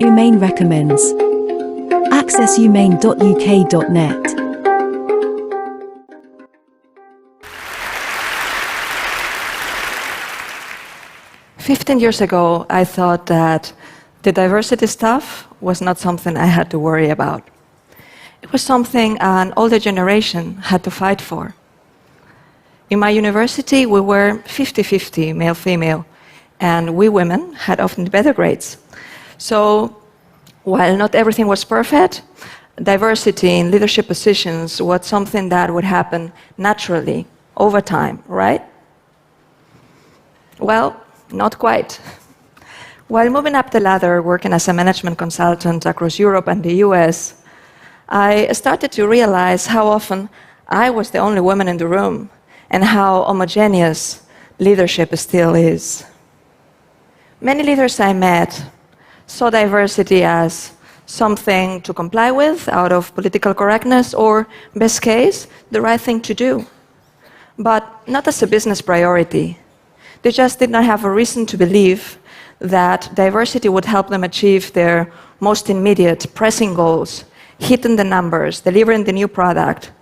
Umain recommends. Access umain.uk.net. 15 years ago, I thought that the diversity stuff was not something I had to worry about. It was something an older generation had to fight for. In my university, we were 50-50 male-female, and we women had often better grades. So, while not everything was perfect, diversity in leadership positions was something that would happen naturally, over time, right? Well, not quite. While moving up the ladder, working as a management consultant across Europe and the US, I started to realize how often I was the only woman in the room and how homogeneous leadership still is. Many leaders I met saw diversity as something to comply with out of political correctness or, best case, the right thing to do, but not as a business priority. They just did not have a reason to believe that diversity would help them achieve their most immediate, pressing goals, hitting the numbers, delivering the new product,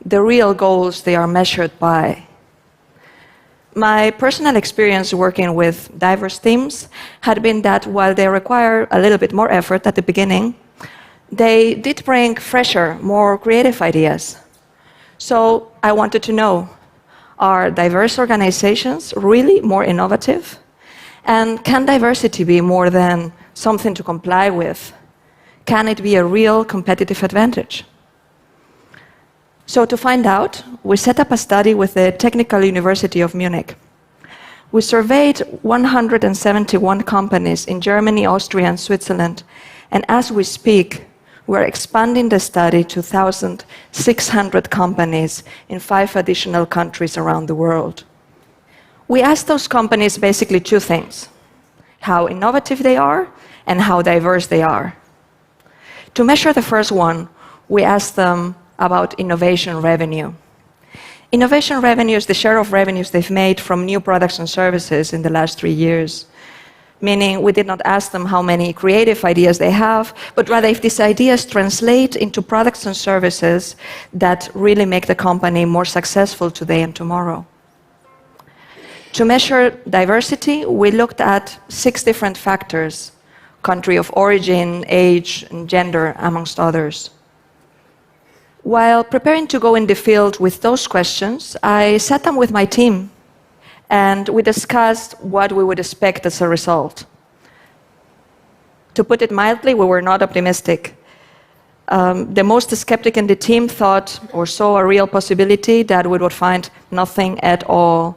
the real goals they are measured by. My personal experience working with diverse teams had been that while they require a little bit more effort at the beginning, they did bring fresher, more creative ideas. So I wanted to know, are diverse organizations really more innovative? And can diversity be more than something to comply with? Can it be a real competitive advantage? So to find out, we set up a study with the Technical University of Munich. We surveyed 171 companies in Germany, Austria, and Switzerland, and as we speak, we're expanding the study to 1,600 companies in 5 additional countries around the world. We asked those companies basically 2 things: how innovative they are and how diverse they are. To measure the first one, we asked them about innovation revenue. Innovation revenue is the share of revenues they've made from new products and services in the last 3 years. Meaning, we did not ask them how many creative ideas they have, but rather if these ideas translate into products and services that really make the company more successful today and tomorrow. To measure diversity, we looked at 6 different factors: country of origin, age, and gender, amongst others. While preparing to go in the field with those questions, I sat down with my team and we discussed what we would expect as a result. To put it mildly, we were not optimistic. The most skeptic in the team thought or saw a real possibility that we would find nothing at all.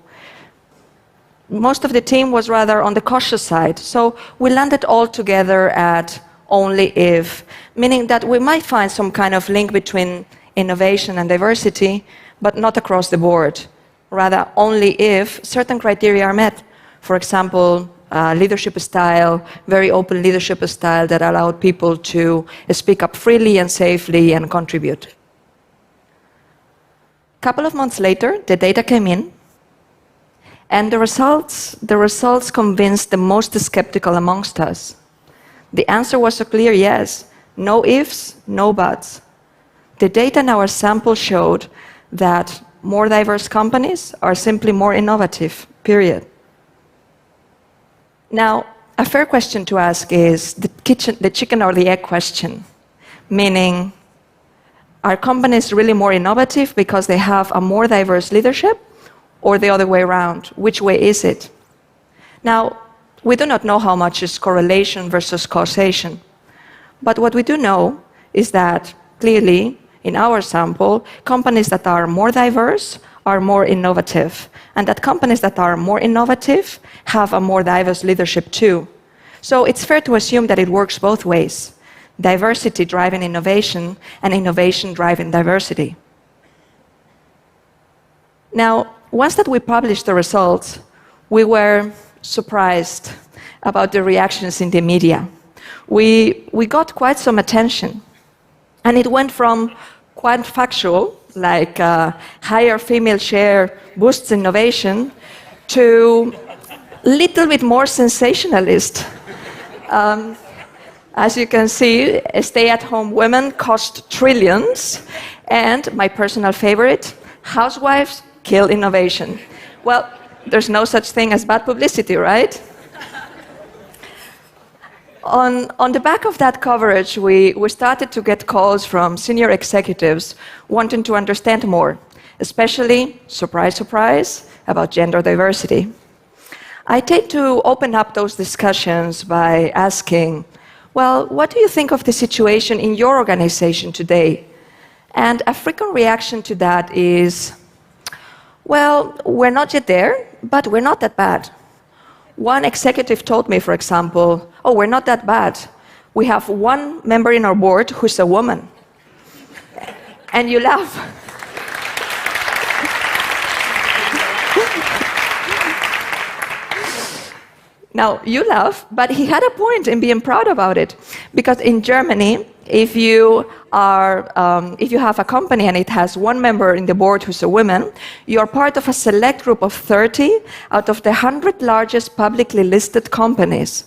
Most of the team was rather on the cautious side, so we landed all together at only if, meaning that we might find some kind of link between innovation and diversity, but not across the board. Rather, only if certain criteria are met. For example, leadership style, very open leadership style that allowed people to speak up freely and safely and contribute. A couple of months later, the data came in, and the results convinced the most skeptical amongst us. The answer was a clear yes. No ifs, no buts. The data in our sample showed that more diverse companies are simply more innovative, period. Now, a fair question to ask is the chicken or the egg question, meaning, are companies really more innovative because they have a more diverse leadership, or the other way around? Which way is it? Now, we do not know how much is correlation versus causation, but what we do know is that, clearly, in our sample, companies that are more diverse are more innovative, and that companies that are more innovative have a more diverse leadership too. So it's fair to assume that it works both ways: diversity driving innovation and innovation driving diversity. Now, once that we published the results, we were surprised about the reactions in the media. We got quite some attention, and it went from quite factual, like higher female share boosts innovation, to little bit more sensationalist. As you can see, stay-at-home women cost trillions, and my personal favorite, housewives kill innovation. Well, there's no such thing as bad publicity, right? On the back of that coverage, we started to get calls from senior executives wanting to understand more, especially, surprise, surprise, about gender diversity. I tend to open up those discussions by asking, well, what do you think of the situation in your organization today? And a frequent reaction to that is, well, we're not yet there, but we're not that bad. One executive told me, for example, oh, we're not that bad. We have one member in our board who's a woman. And you laugh. Now, you laugh, but he had a point in being proud about it. Because in Germany, if you have a company and it has one member in the board who's a woman, you're part of a select group of 30 out of the 100 largest publicly listed companies.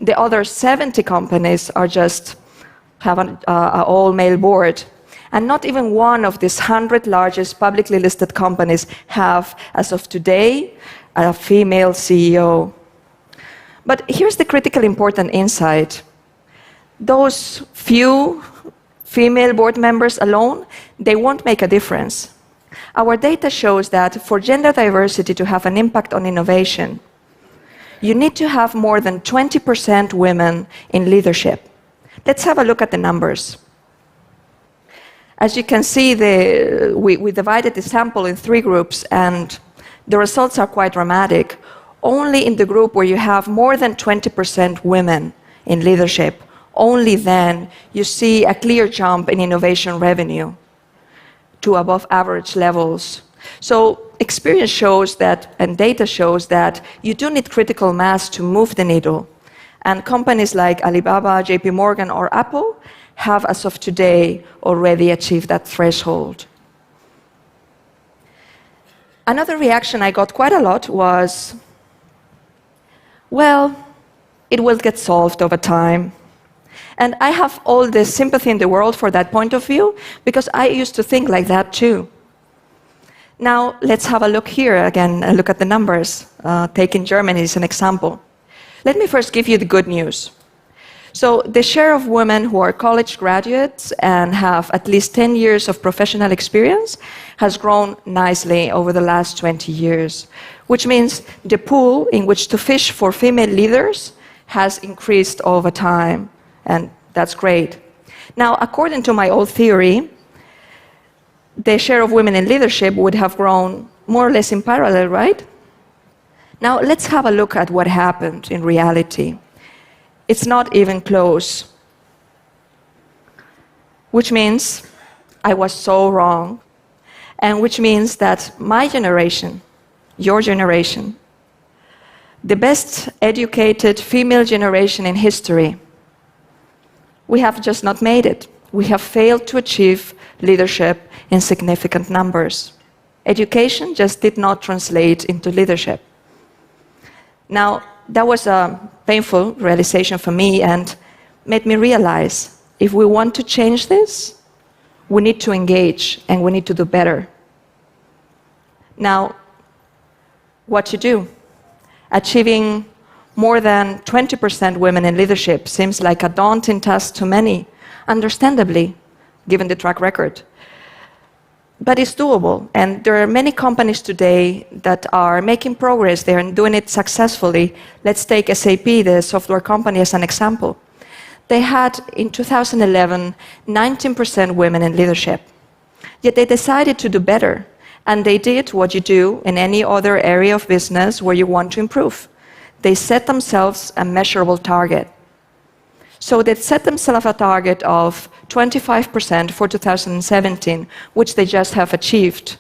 The other 70 companies have an all-male board. And not even one of these 100 largest publicly listed companies have, as of today, a female CEO. But here's the critically important insight. Those few female board members alone, they won't make a difference. Our data shows that for gender diversity to have an impact on innovation, you need to have more than 20% women in leadership. Let's have a look at the numbers. As you can see, we divided the sample in 3 groups, and the results are quite dramatic. Only in the group where you have more than 20% women in leadership, only then you see a clear jump in innovation revenue to above average levels. So experience shows that, and data shows that, you do need critical mass to move the needle. And companies like Alibaba, JP Morgan, or Apple have, as of today, already achieved that threshold. Another reaction I got quite a lot was, well, it will get solved over time. And I have all the sympathy in the world for that point of view, because I used to think like that too. Now, let's have a look here again, look at the numbers, taking Germany as an example. Let me first give you the good news. So the share of women who are college graduates and have at least 10 years of professional experience has grown nicely over the last 20 years, which means the pool in which to fish for female leaders has increased over time, and that's great. Now, according to my old theory, the share of women in leadership would have grown more or less in parallel, right? Now, let's have a look at what happened in reality. It's not even close. Which means I was so wrong. And which means that my generation, your generation, the best educated female generation in history, we have just not made it. We have failed to achieve leadership in significant numbers. Education just did not translate into leadership. Now, that was a painful realization for me and made me realize if we want to change this, we need to engage and we need to do better. Now, what to do? Achieving more than 20% women in leadership seems like a daunting task to many, understandably, given the track record. But it's doable, and there are many companies today that are making progress there and doing it successfully. Let's take SAP, the software company, as an example. They had, in 2011, 19% women in leadership. Yet they decided to do better, and they did what you do in any other area of business where you want to improve. They set themselves a measurable target. So they set themselves a target of 25% for 2017, which they just have achieved.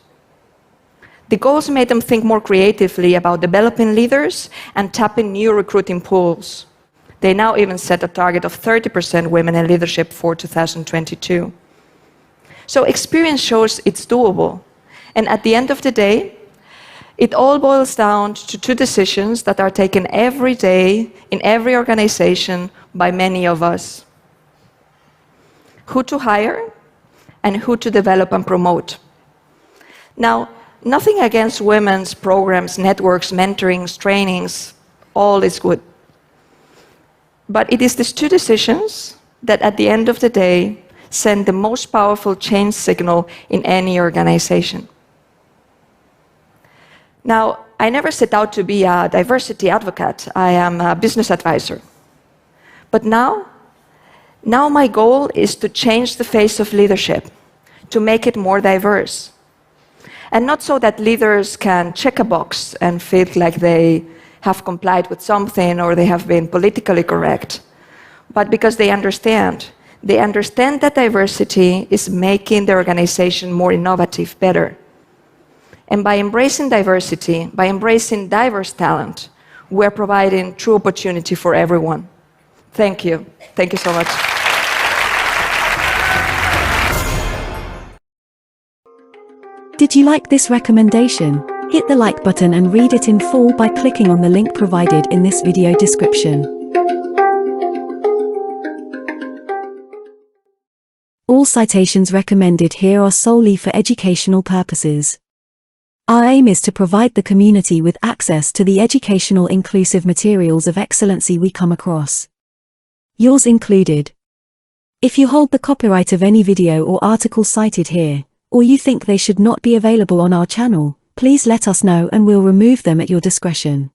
The goals made them think more creatively about developing leaders and tapping new recruiting pools. They now even set a target of 30% women in leadership for 2022. So experience shows it's doable. And at the end of the day, it all boils down to 2 decisions that are taken every day in every organization by many of us. who to hire, and who to develop and promote. Now, nothing against women's programs, networks, mentorings, trainings, all is good. But it is these two decisions that at the end of the day send the most powerful change signal in any organization. Now, I never set out to be a diversity advocate. I am a business advisor. But now my goal is to change the face of leadership, to make it more diverse. And not so that leaders can check a box and feel like they have complied with something or they have been politically correct, but because they understand that diversity is making the organization more innovative, better. And by embracing diversity, by embracing diverse talent, we're providing true opportunity for everyone. Thank you. Thank you so much. Did you like this recommendation? Hit the like button and read it in full by clicking on the link provided in this video description. All citations recommended here are solely for educational purposes. Our aim is to provide the community with access to the educational inclusive materials of excellency we come across. Yours included. If you hold the copyright of any video or article cited here, or you think they should not be available on our channel, please let us know and we'll remove them at your discretion.